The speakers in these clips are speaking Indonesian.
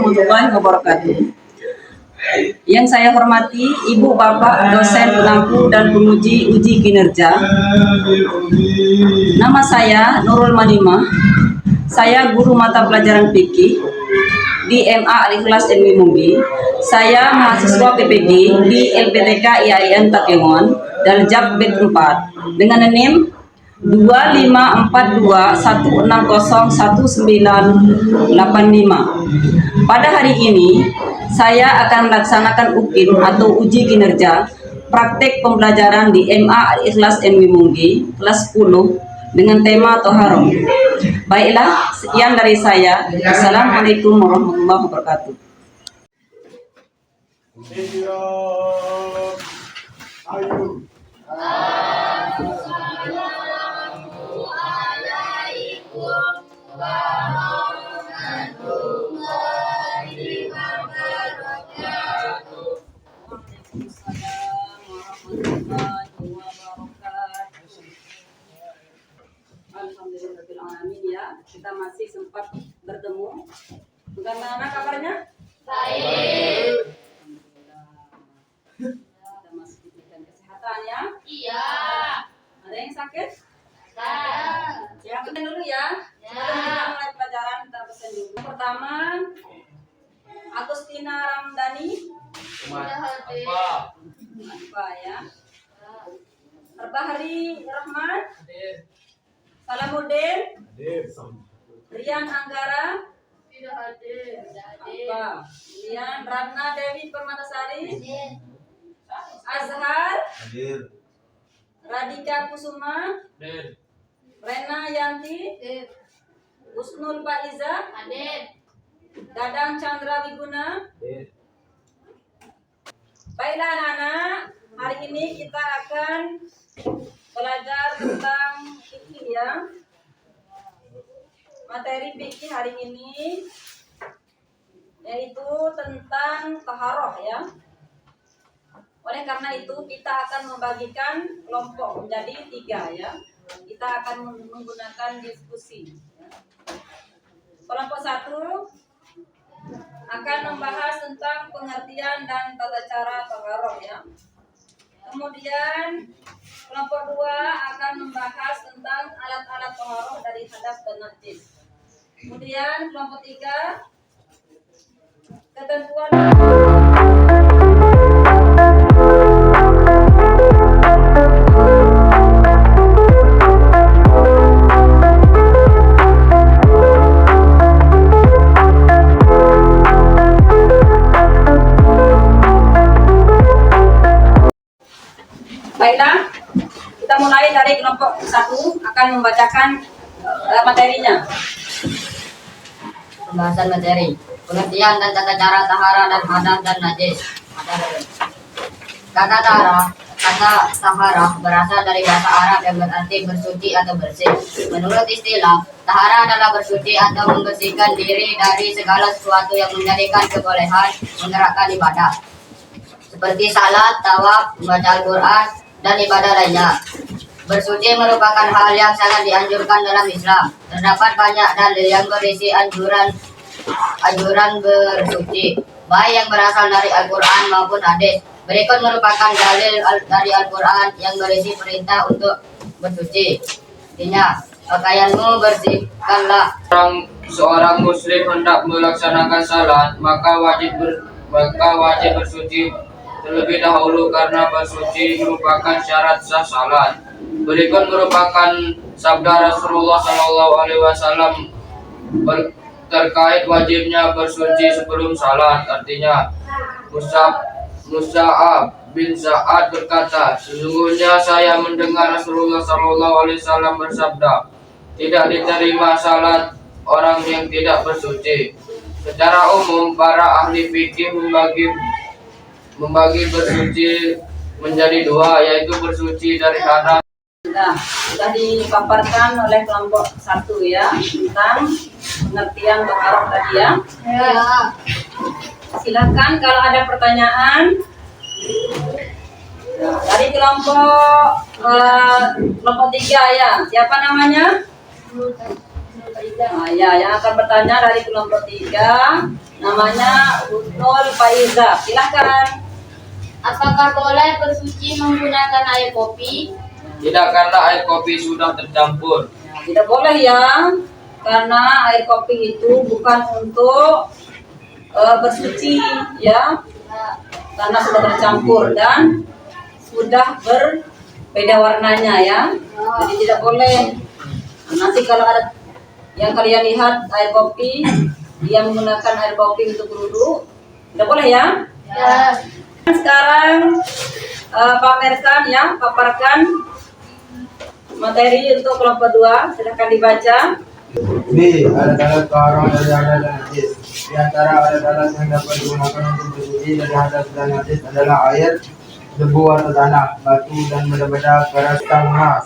warahmatullahi wabarakatuh. Yang saya hormati Ibu Bapak dosen pengampu dan penguji uji kinerja. Nama saya Nurul Manimah. Saya guru mata pelajaran fikih di MA Al-Ikhlas NW Munggi. Saya mahasiswa PPG di LPTK IAIN Takengon dan JAB Bet 4 dengan NIM 254216011985. Pada hari ini saya akan melaksanakan UKIN atau uji kinerja praktek pembelajaran di MA Al-Ikhlas NW Munggi kelas 10 dengan tema Toharoh. Baiklah, sekian dari saya. Assalamualaikum warahmatullahi wabarakatuh. Alhamdulillahirrahmanirrahim ya, kita masih sempat bertemu. Bagaimana kabarnya? Baik. Kita masih diberikan kesehatan ya? Iya. Ada yang sakit? Tidak. Ya, kita dulu ya. Sebelum kita mulai pelajaran, kita pesan dulu. Yang pertama, Agustina Ramdhani. Apa ya? Arbahari Rahman. Salamuddin. Rian Anggara. Tidak hadir. Apa? Rian Ratna Dewi Permatasari. Azhar. Hadir. Radika Kusuma. Hadir. Rena Yanti. Hadir. Husnul Faiza. Hadir. Dadang Chandra Wiguna. Hadir. Baiklah anak-anak, hari ini kita akan belajar tentang fikih ya. Materi fikih hari ini yaitu tentang taharoh ya. Oleh karena itu kita akan membagikan kelompok menjadi 3 ya. Kita akan menggunakan diskusi ya. Kelompok 1 akan membahas tentang pengertian dan tata cara taharoh ya. Kemudian kelompok 2 akan membahas tentang alat-alat taharoh dari hadas dan najis. Kemudian kelompok 3 ketentuan Baiklah, kita mulai dari kelompok 1 akan membacakan materinya. Pembahasan materi, pengertian dan tata cara tahara dan hadas dan najis. Kata tahara berasal dari bahasa Arab yang berarti bersuci atau bersih. Menurut istilah, tahara adalah bersuci atau membersihkan diri dari segala sesuatu yang menjadikan kebolehan mengerjakan ibadah, seperti salat, tawaf, membaca Al-Quran, dan ibadah lainnya. Bersuci merupakan hal yang sangat dianjurkan dalam Islam. Terdapat banyak dalil yang berisi anjuran bersuci, baik yang berasal dari Al-Quran maupun hadis. Berikut merupakan dalil dari Al-Quran yang berisi perintah untuk bersuci. Intinya, pakaianmu bersihkanlah. Seorang muslim hendak melaksanakan salat, maka wajib bersuci terlebih dahulu karena bersuci merupakan syarat sah salat. Berikut merupakan sabda Rasulullah SAW terkait wajibnya bersuci sebelum salat. Artinya, Mus'ab bin Sa'ad berkata, sesungguhnya saya mendengar Rasulullah SAW bersabda, tidak diterima salat orang yang tidak bersuci. Secara umum, para ahli fikih membagi bersuci menjadi 2, yaitu bersuci dari hadas. Sudah dipaparkan oleh kelompok 1 ya tentang pengertian taharoh tadi ya. Silakan kalau ada pertanyaan. Dari kelompok 3 ya. Siapa namanya? Nah, ya, yang akan bertanya dari kelompok 3 namanya Husnul Faiza. Silahkan. Apakah boleh bersuci menggunakan air kopi? Tidak, karena air kopi sudah tercampur. Nah, tidak boleh ya, karena air kopi itu bukan untuk bersuci ya, karena sudah tercampur dan sudah berbeda warnanya ya, jadi tidak boleh. Nanti kalau ada yang kalian lihat air kopi, dia menggunakan air kopi untuk berwudu, tidak boleh ya. Ya. Sekarang pamerkan ya, paparkan materi untuk kelompok 2, silahkan dibaca. B. Alat-alat penghalang dari hadas dan najis. Di antara alat-alat yang dapat digunakan untuk bersuci dari hadas dan najis adalah air, debu atau tanah, batu, dan benda-benda keras emas.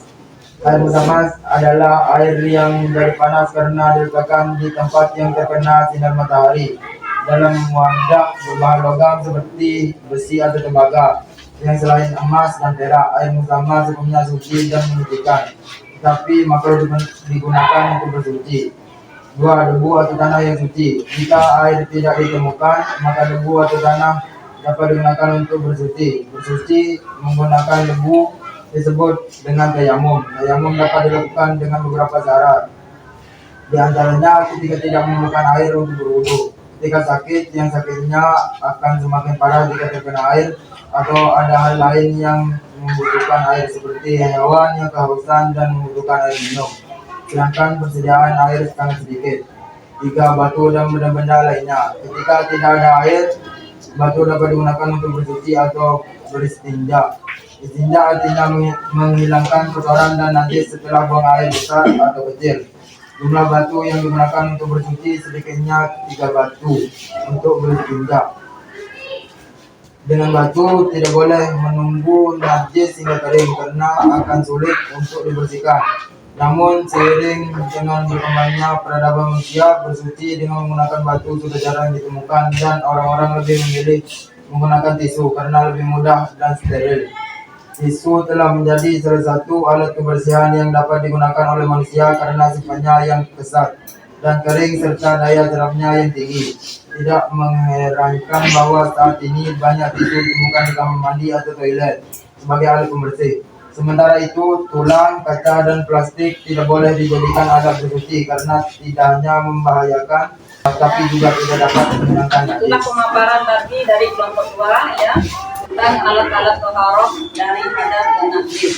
Air mutamas adalah air yang menjadi panas karena diletakkan di tempat yang terkena sinar matahari dalam wadah berbahan logam seperti besi atau tembaga. Yang selain emas dan perak, air mutamas sepenuhnya suci dan menyucikan, tapi makruh digunakan untuk bersuci. 2. Debu atau tanah yang suci. Jika air tidak ditemukan, maka debu atau tanah dapat digunakan untuk bersuci. Bersuci menggunakan debu disebut dengan tayamum. Tayamum dapat dilakukan dengan beberapa syarat. Di antaranya ketika tidak memerlukan air untuk berwudu, ketika sakit yang sakitnya akan semakin parah jika terkena air, atau ada hal lain yang membutuhkan air seperti hewan yang kehausan dan membutuhkan air minum, sedangkan persediaan air sangat sedikit. 3. Batu dan benda-benda lainnya. Ketika tidak ada air, batu dapat digunakan untuk bersuci atau beristinja. Istinja artinya menghilangkan kotoran dan najis setelah buang air besar atau kecil. Jumlah batu yang digunakan untuk bersuci sedikitnya 3 batu untuk beristinja. Dengan batu tidak boleh menunggu najis hingga kering karena akan sulit untuk dibersihkan. Namun seiring dengan berkembangnya peradaban manusia, bersuci dengan menggunakan batu sudah jarang ditemukan dan orang-orang lebih memilih menggunakan tisu karena lebih mudah dan steril. Tisu telah menjadi salah satu alat kebersihan yang dapat digunakan oleh manusia karena sifatnya yang kesat dan kering serta daya serapnya yang tinggi. Tidak mengherankan bahwa saat ini banyak tisu ditemukan di kamar mandi atau toilet sebagai alat pembersih. Sementara itu, tulang, kaca, dan plastik tidak boleh dijadikan alat bersuci karena tidak hanya membahayakan, tapi juga tidak dapat menghilangkan najis. Itulah pemaparan tadi dari kelompok 2 ya, tentang alat-alat toharoh dari hadas dan najis.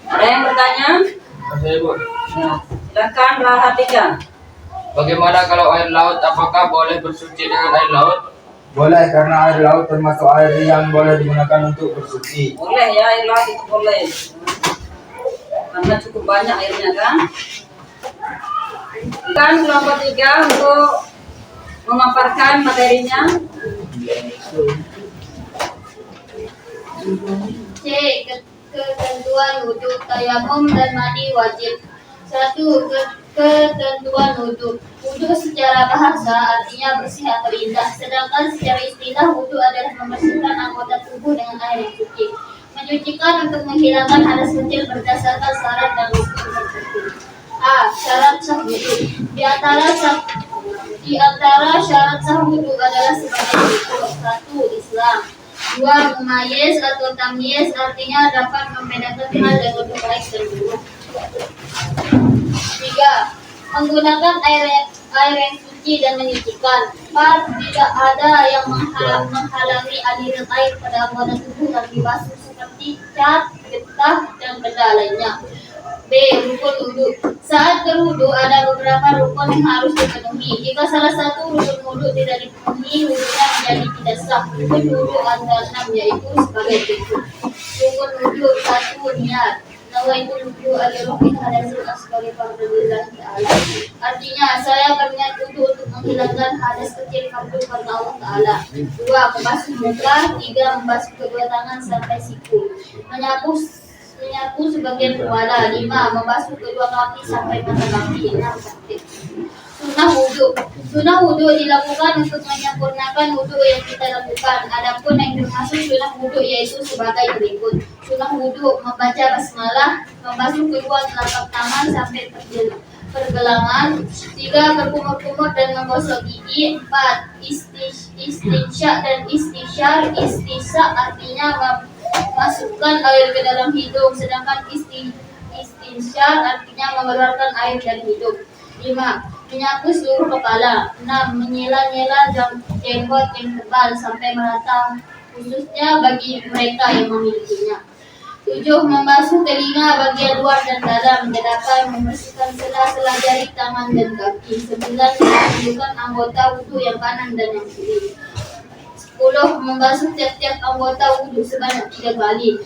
Ada yang bertanya? Saya, Bu. Ya, silakan perhatikan. Bagaimana kalau air laut? Apakah boleh bersuci dengan air laut? Boleh, karena air laut termasuk air yang boleh digunakan untuk bersuci. Boleh ya, air laut itu boleh. Karena cukup banyak airnya kan. Kan kelompok 3 untuk memaparkan materinya. C. Ketentuan wudu tayamum dan mandi wajib. 1. Ketentuan wudu. Wudu secara bahasa artinya bersih atau indah, sedangkan secara istilah wudu adalah membersihkan anggota tubuh dengan air yang suci. Mencucikan untuk menghilangkan hadas kecil berdasarkan syarat dan rukun tertentu. A. Syarat sah wudu. Di antara syarat sah wudu adalah sebagai berikut. 1. Islam. 2. Mumayyiz atau tamyiz artinya dapat membedakan hal yang lebih baik dan buruk. 3. Menggunakan air yang suci dan menyucikan. 4. Tidak ada yang menghalangi aliran air pada anggota tubuh yang dibasuh seperti cat, getah, dan benda lainnya. B. Rukun wudu. Saat berwudu ada beberapa rukun yang harus dipenuhi. Jika salah satu rukun wudu tidak dipenuhi, wudunya menjadi tidak sah. Rukun wudu ada 6, yaitu sebagai berikut. Rukun wudu. 1. Niat. Nawaitu wudu adalah hadasul asghar fardhillah ta'ala. Artinya saya berniat wudu untuk menghilangkan hadas kecil fardu karena Allah Ta'ala. 2. Membasuh muka. 3. Membasuh kedua tangan sampai siku. Menyapu sebagian kepala. 5. Membasuh kedua kaki sampai mata kaki. 6. Takbir. Sunnah wudu. Sunnah wudu dilakukan untuk menyempurnakan wudu yang kita lakukan. Adapun yang termasuk sunnah wudu yaitu sebagai berikut. Sunnah wudu: membaca basmalah, membasuh kedua telapak tangan sampai pergelangan. 3. Berkumur-kumur dan menggosok gigi. 4. Istinsya dan istisyar. Istisya artinya memasukkan air ke dalam hidung, sedangkan istinsyar artinya mengeluarkan air dari hidung. 5. Menyapu seluruh kepala. 6. Menyela-nyela jenggot yang tebal sampai merata, khususnya bagi mereka yang memilikinya. 7. Membasuh telinga bagian luar dan dalam. 8. Membersihkan sela-sela jari tangan dan kaki. 9. Menunjukkan anggota wudhu yang kanan dan yang kiri. 10. Membasuh tiap-tiap anggota wudhu sebanyak 3 kali.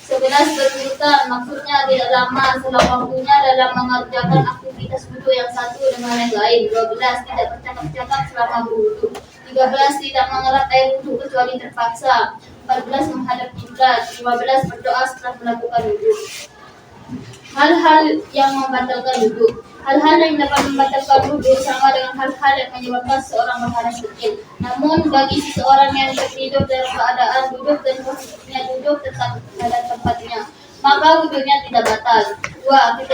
11. Berurutan, maksudnya tidak lama selang waktunya dalam mengerjakan aktivitas wudhu yang satu dengan yang lain. 12. Tidak bercakap-cakap selama berwudhu. 13. Tidak mengerap air wudhu kecuali terpaksa. 14. Menghadap kiblat. 15. Berdoa setelah melakukan wudhu. Hal-hal yang membatalkan wudhu. Hal-hal yang dapat membatalkan wudhu sama dengan hal-hal yang menyebabkan seorang berhadas kecil. Namun bagi seseorang yang tertidur dalam keadaan duduk dan posisinya duduk tetap pada tempatnya, maka wudhunya tidak batal. 2.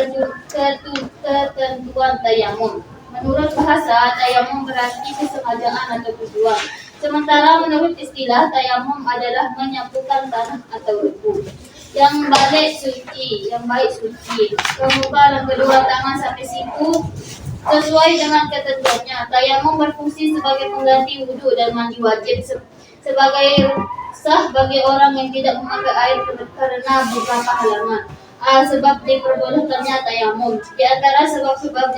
Ketentuan tayamum. Menurut bahasa, tayamum berarti kesengajaan atau tujuan. Sementara menurut istilah, tayamum adalah menyapukan tanah atau debu. Yang baik suci. Kemudian kedua tangan sampai siku sesuai dengan ketentuannya. Tayamum berfungsi sebagai pengganti wudhu dan mandi wajib sebagai sah bagi orang yang tidak memakai air karena beberapa halangan. Sebab diperbolehkannya tayamum. Di antara sebab-sebab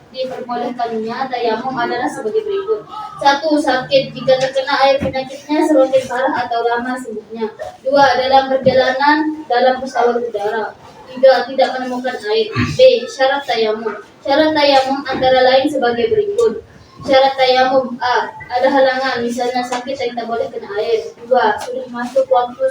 diperbolehkannya tayamum adalah sebagai berikut. 1. Sakit, jika terkena air penyakitnya semakin parah atau lama sembuhnya. 2. Dalam perjalanan dalam pesawat udara. 3. Tidak menemukan air. B. Syarat tayamum. Syarat tayamum antara lain sebagai berikut. Syarat tayamum: A. Ada halangan, misalnya sakit yang tak boleh kena air. 2. Sudah masuk waktu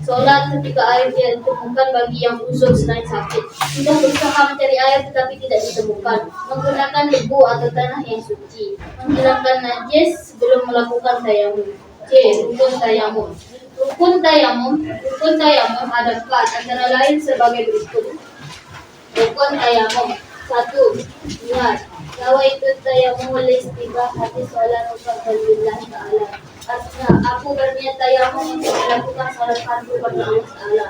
sholat ketika air ditemukan bagi yang uzur selain sakit. Sudah berusaha mencari air tetapi tidak ditemukan. Menggunakan debu atau tanah yang suci. Menghilangkan najis sebelum melakukan tayamum. C. Rukun tayamum. Rukun tayamum ada 4, antara lain sebagai berikut. Rukun tayamum. 1. Niat. Nawaitu tayamum listibahati sholatu lillahi ta'ala. Artinya, aku berniat tayamum untuk melakukan salat fardu bagi Allah Ta'ala.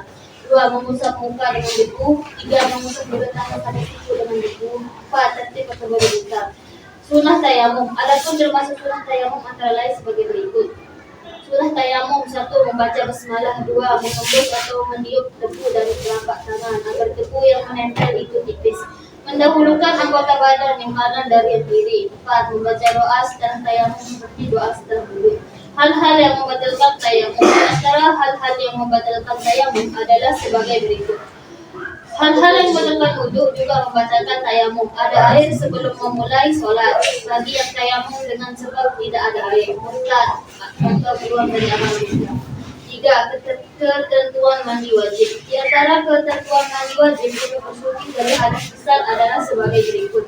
2. Mengusap muka dengan debu. 3. Mengusap kedua tangan pada siku dengan debu. 4. Tertib atau berbuka. Sunnah tayamum. Adapun termasuk sunnah tayamum antara lain sebagai berikut. Sunnah tayamum: 1. Membaca basmalah. 2. Mengembus atau meniup debu dari telapak tangan agar debu yang menempel itu tipis. Mendahulukan anggota badan yang kanan dari yang kiri. 4. Membaca doa setelah tayamum seperti doa setelah wudhu. Hal-hal yang membatalkan tayamum. Di antara hal-hal yang membatalkan tayamum adalah sebagai berikut. Hal-hal yang membatalkan wudhu juga membatalkan tayamum. Ada air sebelum memulai sholat. Bagi yang tayamum dengan sebab tidak ada air, murtad atau keluar dari amal Islam. 3. Ketentuan mandi wajib. Di antara ketentuan mandi wajib untuk bersuci dari hadas besar adalah sebagai berikut.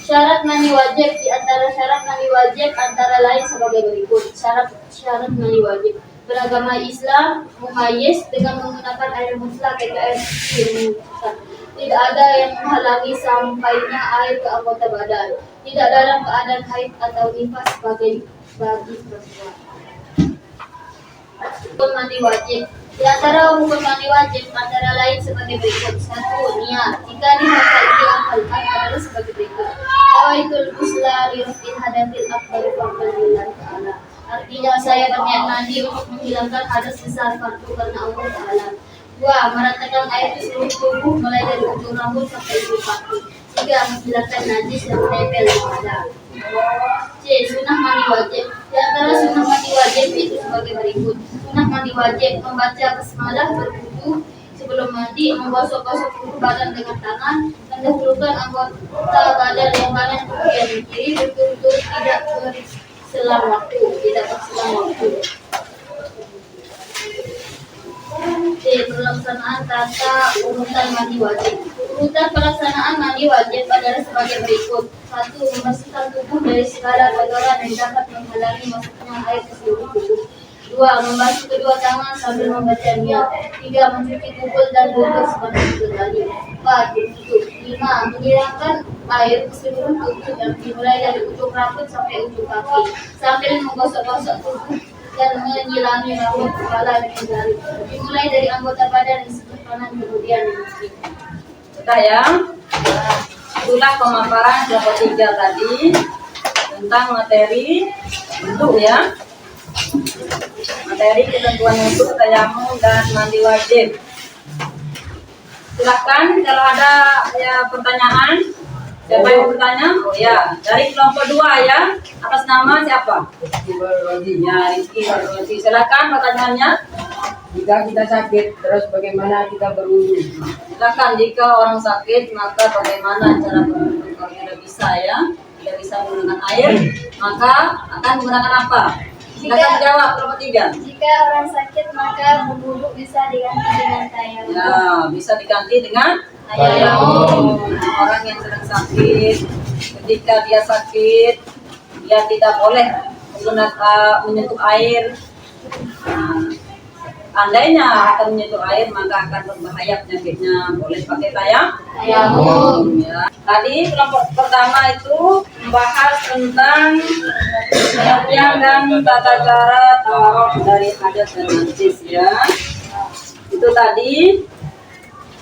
Syarat mandi wajib. Di antara syarat mandi wajib antara lain sebagai berikut. Syarat mandi wajib: beragama Islam, mumayyiz dengan menggunakan air mutlak atau air suci. Tidak ada yang menghalangi sampainya air ke anggota badan. Tidak dalam keadaan haid atau nifas bagi perempuan. Hukum mandi wajib. Di antara hukum mandi wajib antara lain sebagai berikut. 1. Niat. Jika dihafalkan adalah sebagai berikut. Nawaitul ghusla li raf'il hadathil akbar fardhan lillahi ta'ala. Artinya, saya berniat mandi untuk menghilangkan hadas besar fardu karena Allah Ta'ala. 2. Meratakan air di seluruh tubuh mulai dari ujung rambut sampai ujung kaki. 3. Menghilangkan najis yang menempel di badan. C. Sunnah mandi wajib. Di antara sunnah mandi wajib itu sebagai berikut. Sunnah mandi wajib: membaca basmalah, berwudu sebelum mandi, menggosok-gosok seluruh badan dengan tangan, mendahulukan anggota badan yang kanan kemudian yang kiri berturut-turut, tidak berselang waktu. C. Pelaksanaan tata urutan mandi wajib. Urutan pelaksanaan mandi wajib adalah sebagai berikut. 1. Membersihkan tubuh dari segala kotoran yang dapat menghalangi masuknya air ke seluruh tubuh. 2. Membasuh kedua tangan sambil membaca niat. 3. Mencuci kuku dan lutut sebanyak 3 kali. 4. Berwudu. 5. Menyiramkan air ke seluruh tubuh dan dimulai dari ujung rambut sampai ujung kaki sambil menggosok-gosok tubuh dan menyilami rambut kepala dengan jari. Dimulai dari anggota badan di sebelah kanan kemudian di kaki. Sudah ya? Itulah pemaparan kelompok 3 tadi tentang materi wudhu ya. Materi ketentuan wudhu, tayamum dan mandi wajib. Silakan kalau ada ya pertanyaan. Siapa yang mau bertanya? Oh ya, dari kelompok 2 ya. Atas nama siapa? Ya, Rizky Barwasi. Silakan pertanyaannya. Jika kita sakit, terus bagaimana kita berwudu? Silakan, jika orang sakit maka bagaimana cara berwudu? Kalau tidak bisa ya, tidak bisa menggunakan air, maka akan menggunakan apa? Silakan jawab kelompok 3. Jika orang sakit maka berwudu bisa diganti dengan tayamum. Ya, bisa diganti dengan Tayamum. Orang yang sedang sakit, ketika dia sakit, dia tidak boleh menggunakan menyentuh air. Nah, andainya akan menyentuh air maka akan berbahaya penyakitnya. Boleh pakai tayamum. Ya. Tadi kelompok pertama itu membahas tentang pengertian dan tata cara tawarruk dari hadas dan najis ya. Itu tadi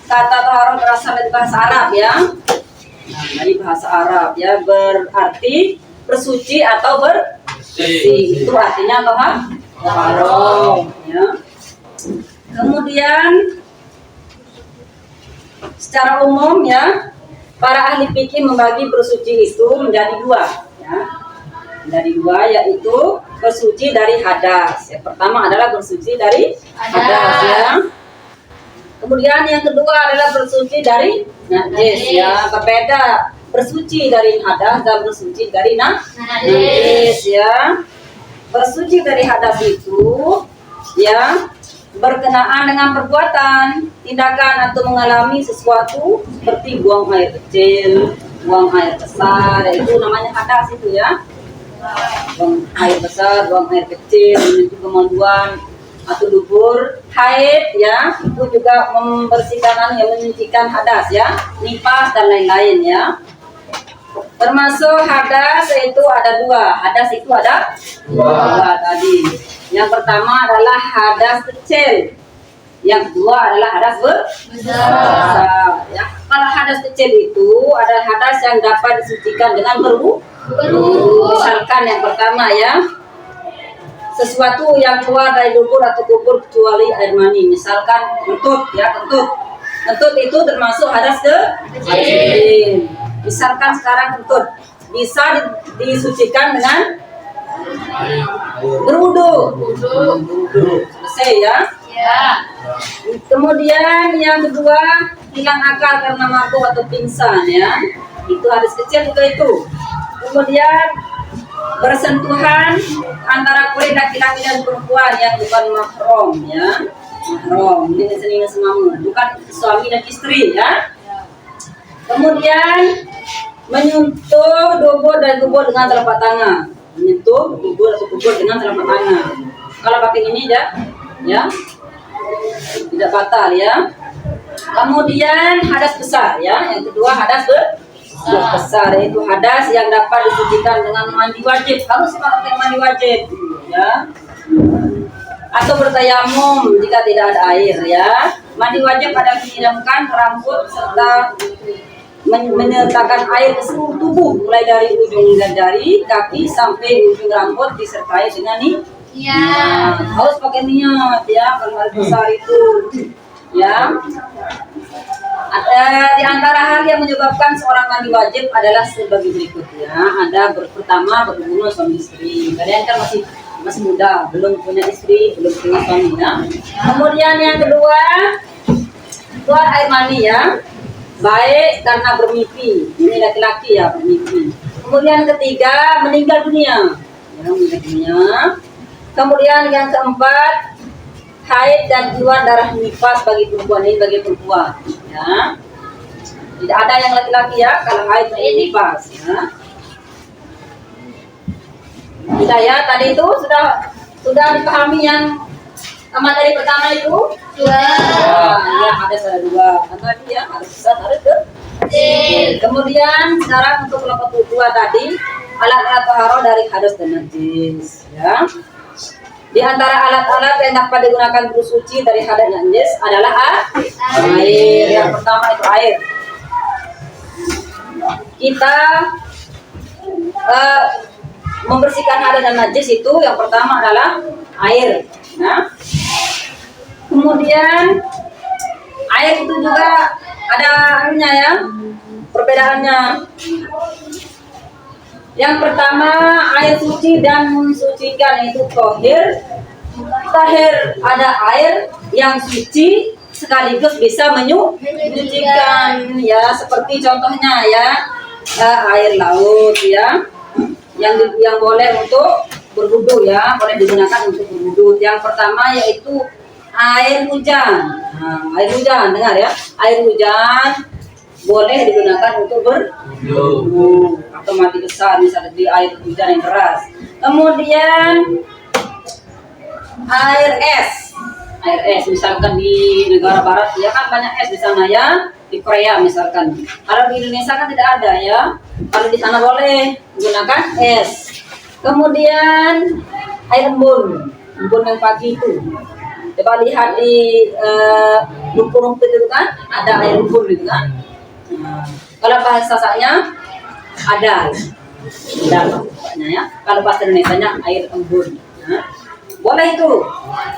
kata taharah berasal dari bahasa Arab ya. Nah, dari bahasa Arab ya, berarti bersuci atau bersih. Itu artinya taharah ya. Kemudian secara umum ya, para ahli fikih membagi bersuci itu menjadi 2 ya. Menjadi 2 yaitu bersuci dari hadas. Yang pertama adalah bersuci dari hadas ya. Kemudian yang kedua adalah bersuci dari najis ya. Berbeda bersuci dari hadas dan bersuci dari najis ya. Bersuci dari hadas itu ya berkenaan dengan perbuatan, tindakan atau mengalami sesuatu seperti buang air kecil, buang air besar, itu namanya hadas itu ya. Buang air besar, buang air kecil, menyentuh kemaluan atau dubur, haid ya, itu juga membersihkan yang menyucikan hadas ya, nifas dan lain-lain ya. Termasuk hadas itu ada 2. Hadas itu ada 2 tadi. Yang pertama adalah hadas kecil. Yang kedua adalah hadas besar. Ya. Kalau hadas kecil itu adalah hadas yang dapat disucikan dengan berwudu. Misalkan yang pertama ya, sesuatu yang keluar dari dubur atau kubur kecuali air mani, misalkan kentut ya, kentut itu termasuk hadas kecil. Misalkan sekarang kentut bisa disucikan dengan berwudu. Selesai ya. Kemudian yang kedua, hilang akal karena mabuk atau pingsan ya, itu hadas kecil juga itu. Kemudian bersentuhan antara kulit laki-laki dan perempuan yang bukan mahram ya, mahram dengan senina semamu, bukan suami dan istri ya. Kemudian menyentuh dubur dan kubur dengan telapak tangan, menyentuh dubur atau kubur dengan telapak tangan. Kalau pakai ini ya tidak batal ya. Kemudian hadas besar ya, yang kedua hadas besar, yaitu hadas yang dapat disucikan dengan mandi wajib. Harus pakai mandi wajib ya, atau bertayamum jika tidak ada air ya. Mandi wajib adalah menyiramkan rambut serta menyertakan air ke seluruh tubuh, mulai dari ujung jari kaki sampai ujung rambut disertai dengan niat. Harus pakai niat ya kalau hadas besar itu ya. Ada di antara hal yang menyebabkan seorang mandi wajib adalah sebagai berikut ya. Ada pertama berhubungan suami istri. Kalian kan masih muda, belum punya istri, belum punya suami ya. Kemudian yang kedua, keluar air mani ya, baik karena bermimpi. Ini laki-laki ya, bermimpi. Kemudian ketiga, meninggal dunia ya, meninggal dunia. Kemudian yang keempat, haid dan keluar darah nifas bagi perempuan, ini bagi perempuan ya. Tidak ada yang laki-laki ya kalau haid dan nifas ya. Tidak ya, tadi itu sudah dipahami yang materi pertama itu? Ya, ada salah 2. Tadi ya harus besar, harus kecil. kemudian sekarang untuk kelompok kedua tadi alat-alat taharah dari hadas dan najis, ya. Di antara alat-alat yang dapat digunakan bersuci dari hadas dan najis adalah air. Yang pertama itu air. Kita membersihkan hadas dan najis itu yang pertama adalah air. Nah, kemudian air itu juga ada anunya ya, perbedaannya. Yang pertama air suci dan mensucikan itu tohir. Tahir ada air yang suci sekaligus bisa menyucikan ya, seperti contohnya ya air laut ya, yang boleh untuk berwudu ya, boleh digunakan untuk berwudu. Yang pertama yaitu air hujan. Nah, air hujan, dengar ya, air hujan boleh digunakan untuk berwudu atau mandi besar, misalnya di air hujan yang deras. Kemudian air es misalkan di negara barat ya kan banyak es di sana ya, di Korea misalkan. Kalau di Indonesia kan tidak ada ya, kalau di sana boleh menggunakan es. Kemudian air embun yang pagi itu, coba lihat di rumput-rumput itu kan ada air embun gitu kan. Nah, kalau bahasa Sasanya ada ya. Kalau bahasa Indonesianya air embun. Nah, boleh itu.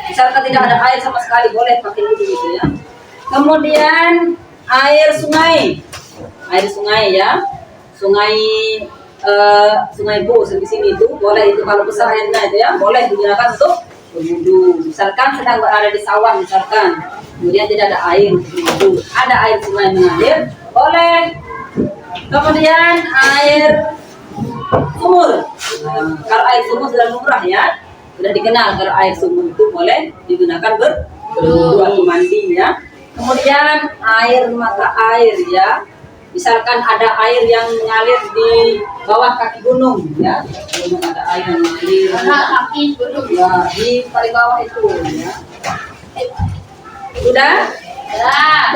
Misalkan tidak ada air sama sekali boleh pakai wudu gitu ya. Kemudian air sungai ya, sungai Bu di sini itu boleh itu, kalau besar airnya itu ya boleh digunakan untuk berwudu. Misalkan sedang berada di sawah misalkan, kemudian tidak ada air untuk berwudu, ada air sungai mengalir, boleh. Kemudian air sumur. Kalau air sumur sudah lumrah ya, sudah dikenal kalau air sumur itu boleh digunakan berwudu atau mandi ya. Kemudian air mata air ya, misalkan ada air yang mengalir di bawah kaki gunung ya, gunung ada air yang mengalir kaki gunung ya, di paling bawah itu ya. Sudah?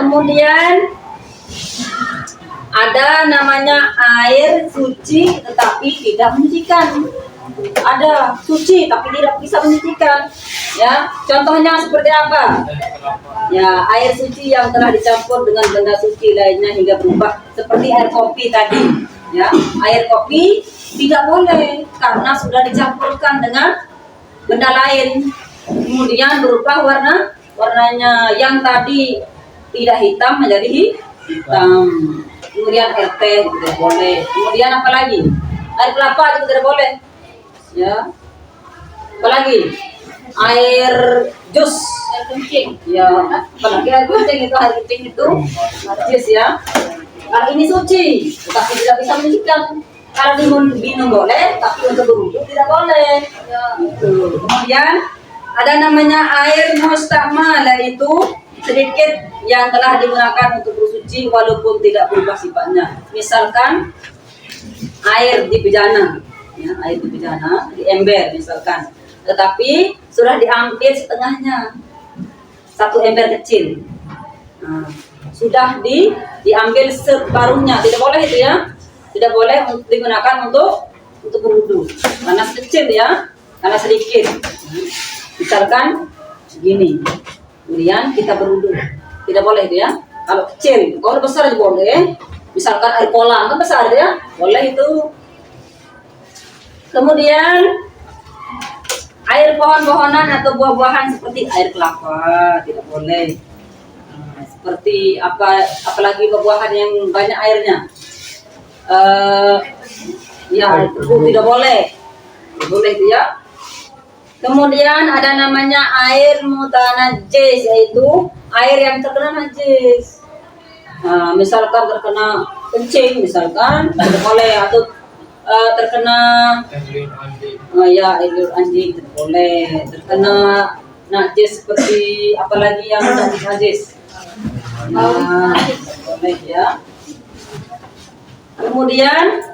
Kemudian ada namanya air suci tetapi tidak menyucikan. Ada suci tapi tidak bisa menyucikan ya. Contohnya seperti apa? Ya, air suci yang telah dicampur dengan benda suci lainnya hingga berubah, seperti air kopi tadi ya. Air kopi tidak boleh karena sudah dicampurkan dengan benda lain, kemudian berubah warnanya yang tadi tidak hitam menjadi hitam. Kemudian air teh tidak boleh. Kemudian apa lagi? Air kelapa juga tidak boleh ya. Apalagi air jus, air kencing ya, apalagi air kencing itu, air kencing itu najis ya. Kalau ini suci tapi tidak bisa menyucikan. Kalau diminum boleh tapi untuk berwudu tidak boleh gitu. Kemudian ada namanya air mustakmal, yaitu sedikit yang telah digunakan untuk bersuci walaupun tidak berubah sifatnya. Misalkan air di bejana ya, air di bejana, di ember misalkan, tetapi sudah diambil setengahnya, satu ember kecil. Nah, sudah diambil separuhnya, tidak boleh itu ya, tidak boleh digunakan untuk berwudu karena kecil ya, karena sedikit. Misalkan segini, kemudian kita berwudu, tidak boleh itu ya. Kalau kecil, kalau besar aja boleh. Misalkan air kolam kan besar ya, boleh itu. Kemudian air pohon-pohonan atau buah-buahan seperti air kelapa tidak boleh. Seperti apalagi buah-buahan yang banyak airnya. Ya, air tebu tidak boleh. Tidak boleh itu ya. Kemudian ada namanya air mutanajis, yaitu air yang terkena najis. Nah, misalkan terkena kencing misalkan tidak boleh, atau terkena ya air anjing tidak boleh, terkena najis seperti apalagi yang najis boleh ya. Kemudian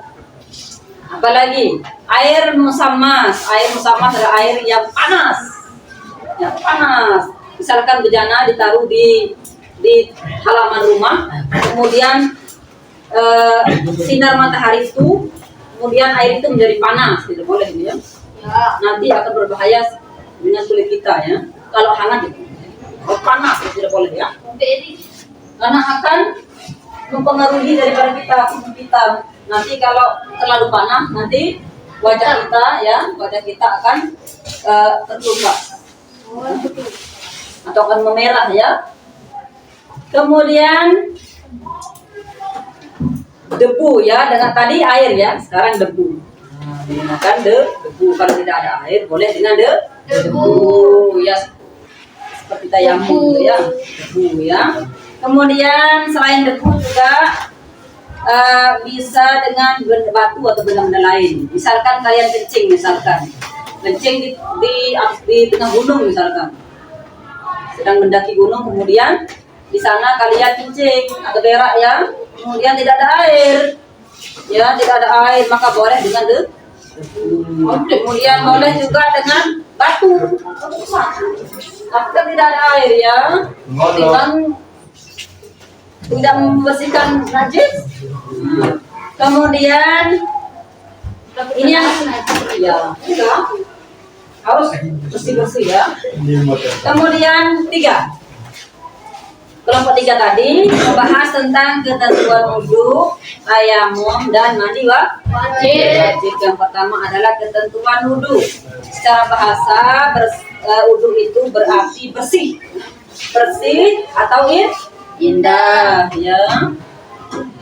apalagi air musammas adalah air yang panas, misalkan bejana ditaruh di halaman rumah, kemudian sinar matahari itu, kemudian air itu menjadi panas, tidak boleh ya. Ya. Nanti akan berbahaya dengan kulit kita ya. Kalau hangat itu, kalau panas itu tidak boleh ya. Karena akan mempengaruhi daripada tubuh kita. Nanti kalau terlalu panas, nanti wajah kita akan terluka atau akan memerah ya. Kemudian debu ya, dengan tadi air ya, sekarang debu. Nah, menggunakan debu. Kalau tidak ada air boleh dengan debu ya, seperti tayamum ya, debu ya. Kemudian selain debu juga bisa dengan batu atau benda-benda lain. Misalkan kalian kencing, di tengah gunung misalkan, sedang mendaki gunung, kemudian di sana kalian kencing atau berak ya, kemudian tidak ada air, maka boleh dengan debu. Kemudian boleh juga dengan batu, tapi tidak ada air ya, tidak membersihkan najis. Kemudian ini yang harus bersih ya. Kemudian kelompok 3 tadi membahas tentang ketentuan wudhu, tayamum, dan mandi wajib. Yang pertama adalah ketentuan wudhu. Secara bahasa wudhu itu berarti bersih atau indah ya.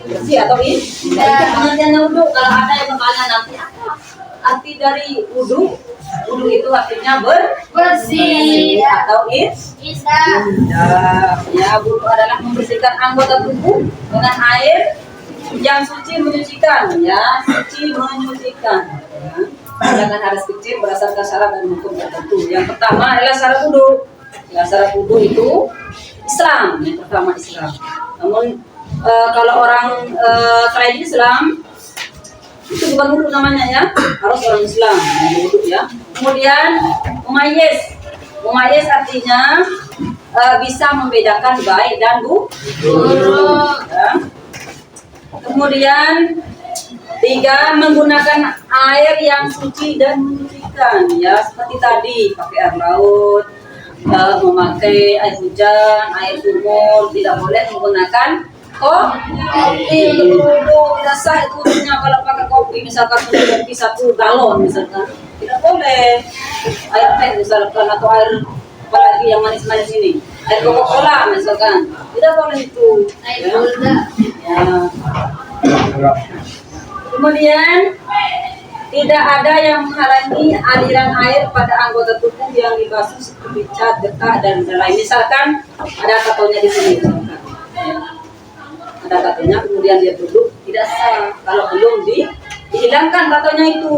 Bersih atau indah. Pengertiannya wudhu, kalau ada yang bertanya nanti apa arti dari wudhu? Wudhu itu artinya bersih atau indah. Ya, wudhu adalah membersihkan anggota tubuh dengan air yang suci menyucikan ya, Jangan harus kecil berdasarkan syarat dan hukum tertentu. Yang pertama adalah syarat wudhu. Ya, syarat wudhu itu Islam. Yang pertama Islam. Namun kalau orang selain Islam itu bukan wudhu namanya ya, harus orang Islam yang wudhu ya. Kemudian mumayyiz artinya bisa membedakan baik dan buruk ya. Kemudian 3, menggunakan air yang suci dan menyucikan ya, seperti tadi pakai air laut, memakai air hujan, air sumur. Tidak boleh menggunakan kopi untuk wudhu, tidak sah itu wudhunya kalau pakai kopi. Misalkan kopi 1 galon misalkan, tidak boleh. Air teh misalkan, atau air apalagi yang manis-manis ini, air Coca-Cola misalkan, tidak boleh itu ya. Kemudian tidak ada yang menghalangi aliran air pada anggota tubuh yang dibasuh seperti cat, getah, dan lain. Misalkan ada tatonya di sini misalkan. Ada tatonya, kemudian dia duduk, tidak sah kalau belum dihilangkan tatonya itu.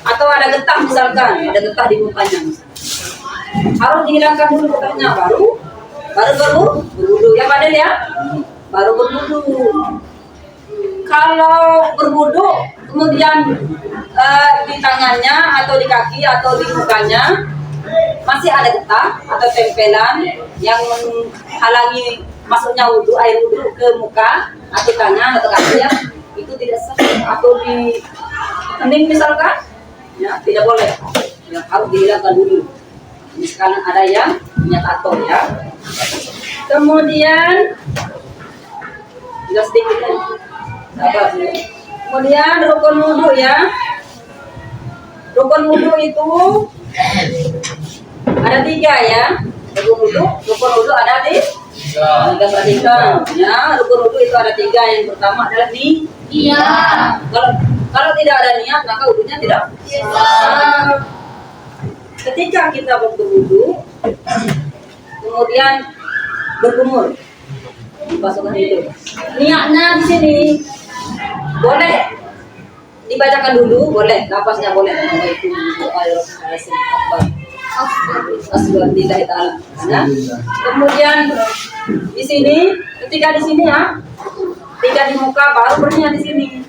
Atau ada getah misalkan, ada getah di mukanya misalkan. Harus dihilangkan dulu getahnya, baru berwudu ya Pak Del ya, baru berwudu. Kalau berwudu kemudian di tangannya atau di kaki atau di mukanya masih ada getah atau tempelan yang menghalangi masuknya air wudu ke muka atau tangan atau kaki ya, itu tidak sah. Atau di kening misalkan ya, tidak boleh ya, harus dihilangkan dulu. Ini sekarang ada yang punya tato ya. Kemudian jelas sedikit ya. Sabar ya. Kemudian rukun wudhu ya. Rukun wudhu itu ada 3 ya. Rukun wudhu ada 3 perhatikan ya. Rukun wudhu itu ada 3. Yang pertama adalah niat. Kalau tidak ada niat maka wudhunya tidak sah. Ketika kita berwudhu, kemudian berkumur, dipasukkan itu. Niatnya di sini boleh dibacakan dulu, boleh lafaznya boleh. Itu kemudian di sini, ketika di sini ya, ketika di muka baru berniat di sini.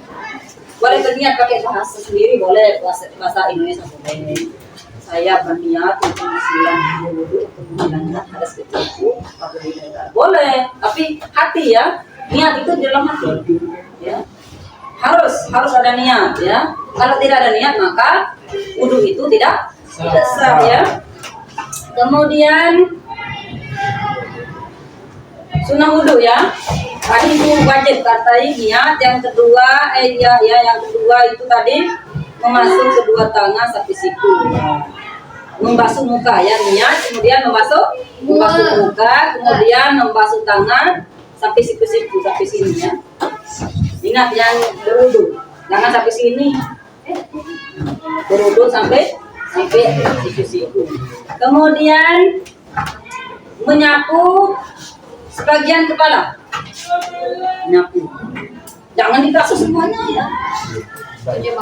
Boleh berniat pakai bahasa sendiri, boleh bahasa Indonesia boleh. Saya berniat untuk wudhu untuk menghilangkan hadas kecilku. Boleh, tapi hati ya, niat itu di dalam hati. harus ada niat ya. Kalau tidak ada niat maka wudhu itu tidak sah ya. Kemudian sunnah wudhu ya. Tadi itu wajib katai niat. Yang kedua yang kedua itu tadi memasuk kedua tangan sampai siku. Membasuh muka ya, niat, kemudian membasuh muka, kemudian membasuh tangan sampai siku-siku, sampai sini ya. Ingat yang berwudu, jangan sampai sini. Berwudu sampai siku-siku. Kemudian menyapu sebagian kepala. Menyapu. Jangan dibasuh semuanya ya. Ya.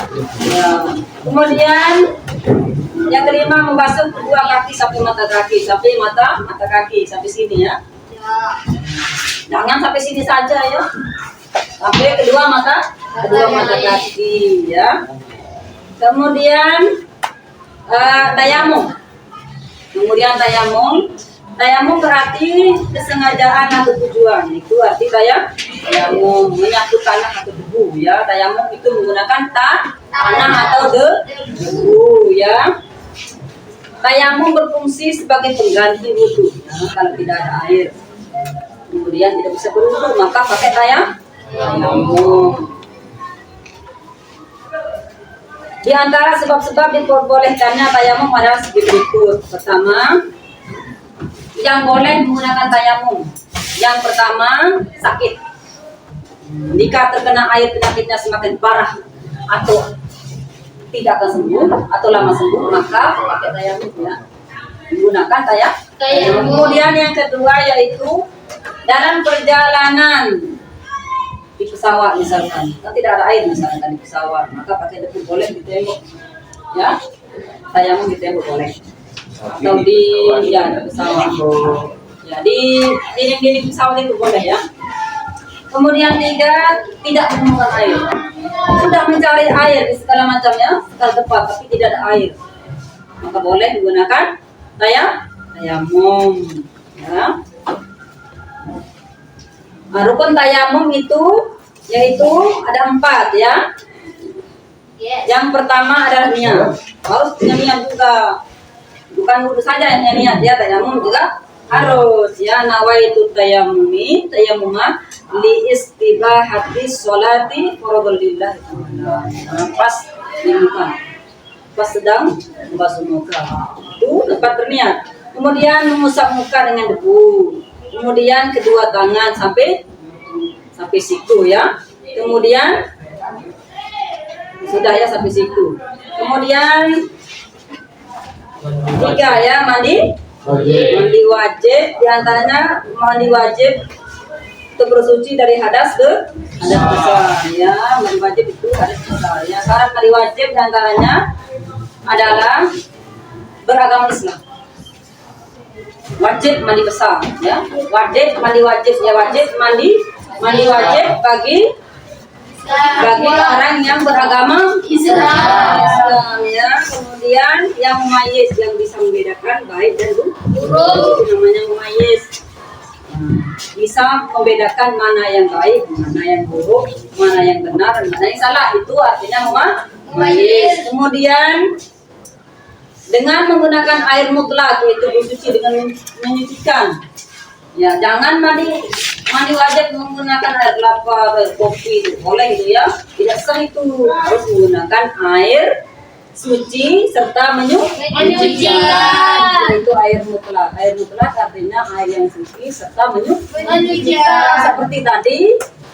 Kemudian yang kelima membasuh kedua kaki sampai mata kaki, sampai sini ya. Jangan sampai sini saja ya. Sampai kedua mata kaki ya. Kemudian tayamum. Tayamum berarti kesengajaan atau tujuan. Itu arti tayamum menyapu tanah atau debu ya. Tayamum itu menggunakan tanah atau debu ya. Tayamum berfungsi sebagai pengganti wudhu ya, kalau tidak ada air. Kemudian tidak bisa berwudhu maka pakai tayamum. Di antara sebab-sebab diperbolehkannya tayamum adalah seperti berikut. Pertama, yang boleh menggunakan tayamum. Yang pertama, sakit. Jika terkena air penyakitnya semakin parah atau tidak akan sembuh atau lama sembuh, maka pakai tayamum ya. Menggunakan tayamum. Kemudian yang kedua yaitu dalam perjalanan di pesawat misalkan, kan tidak ada air misalkan di pesawat, maka pakai debu boleh di tembok. Ya. Tayamum di tembok boleh. Atau di pesawat. Ya, di dinding pesawat itu boleh ya. Kemudian tiga, tidak menemukan air. Sudah mencari air di segala macamnya, segala tempat, tapi tidak ada air. Maka boleh menggunakan tayamum. Ya. Nah, rukun tayamum itu yaitu ada 4 ya. Yang pertama adalah niat. Harus punya niat juga. Bukan wudhu saja yang niat ya, tayamum juga harus ya. Nawaitu tayammumi tayammuma li istibahati sholati fardhillah. Pas di muka, pas sedang membasuh muka itu tempat berniat. Kemudian mengusap muka dengan debu. Kemudian kedua tangan sampai siku ya. Kemudian sudah ya sampai siku. Kemudian 3 ya, mandi wajib. Di antaranya mandi wajib untuk bersuci dari hadas besar ya. Mandi wajib itu hadas besar ya. Syarat mandi wajib di antaranya adalah beragama Islam. Wajib mandi besar ya. Wajib mandi wajib bagi orang yang beragama Islam ya. Kemudian yang mumayyiz, yang bisa membedakan baik dan buruk, itu namanya mumayyiz. Bisa membedakan mana yang baik, mana yang buruk, mana yang benar, mana yang salah, itu artinya mumayyiz. Kemudian dengan menggunakan air mutlak, yaitu bersuci dengan menyucikan. Ya, jangan mandi wajib menggunakan air kelapa, air kopi, itu boleh gitu ya. Tidak sah itu, harus menggunakan air suci serta menyucikan. Itu air mutlak. Air mutlak artinya air yang suci serta menyucikan. Seperti tadi,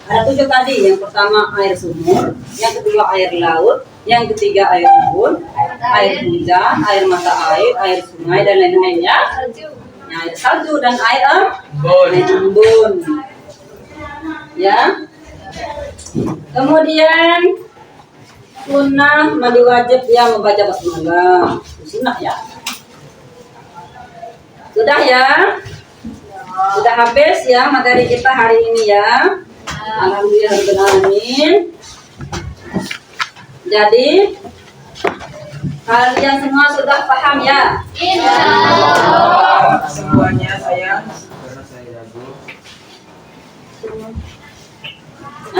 ada 7 tadi. Yang pertama air sumur, yang kedua air laut, yang ketiga air embun, air hujan, air mata air sungai dan lain-lainnya. Air salju dan air embun. Ya. Kemudian sunnah mandi wajib yang membaca basmalah. Sunnah ya. Sudah ya. Sudah habis ya materi kita hari ini ya. Alhamdulillahirobbilalamin. Jadi kalian semua sudah paham ya? Insyaallah. Semuanya sayang. Karena saya ragu.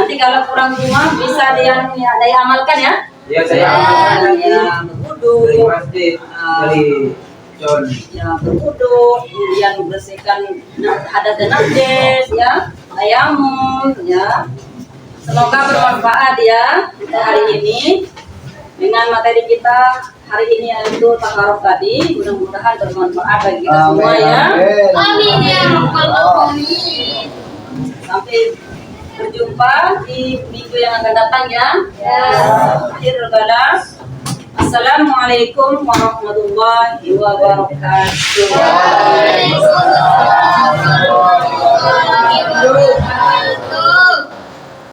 Nanti kalau kurang 5 bisa diamalkan ya. Ya, saya amalkan nanti Ya, dari berwudu, masjid, dari John. ya berwudu, kemudian membersihkan hadas dan najis, ya, tayamum, ya. Semoga bermanfaat ya kita hari ini dengan materi kita hari ini yaitu takaruf tadi. Mudah-mudahan bermanfaat bagi kita semua ya. Amin ya rabbal alamin. Sampai berjumpa di minggu yang akan datang ya. Akhirul kalam. Assalamualaikum warahmatullahi wabarakatuh. Waalaikumsalam warahmatullahi wabarakatuh.